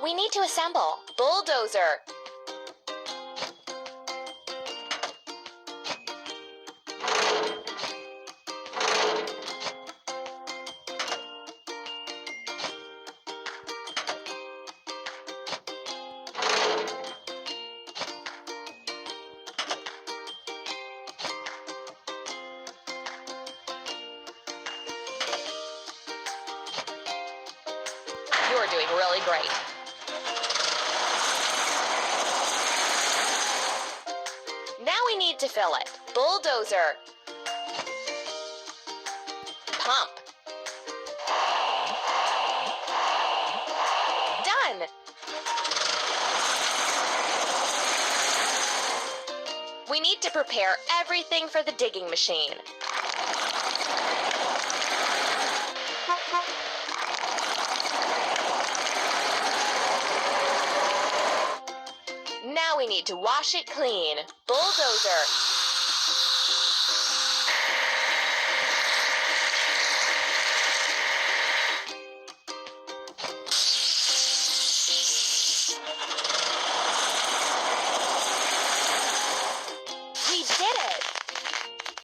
We need to assemble. Bulldozer. You're doing really great. Now we need to fill it. Bulldozer. Pump. Done. We need to prepare everything for the digging machine. Now we need to wash it clean. Bulldozer.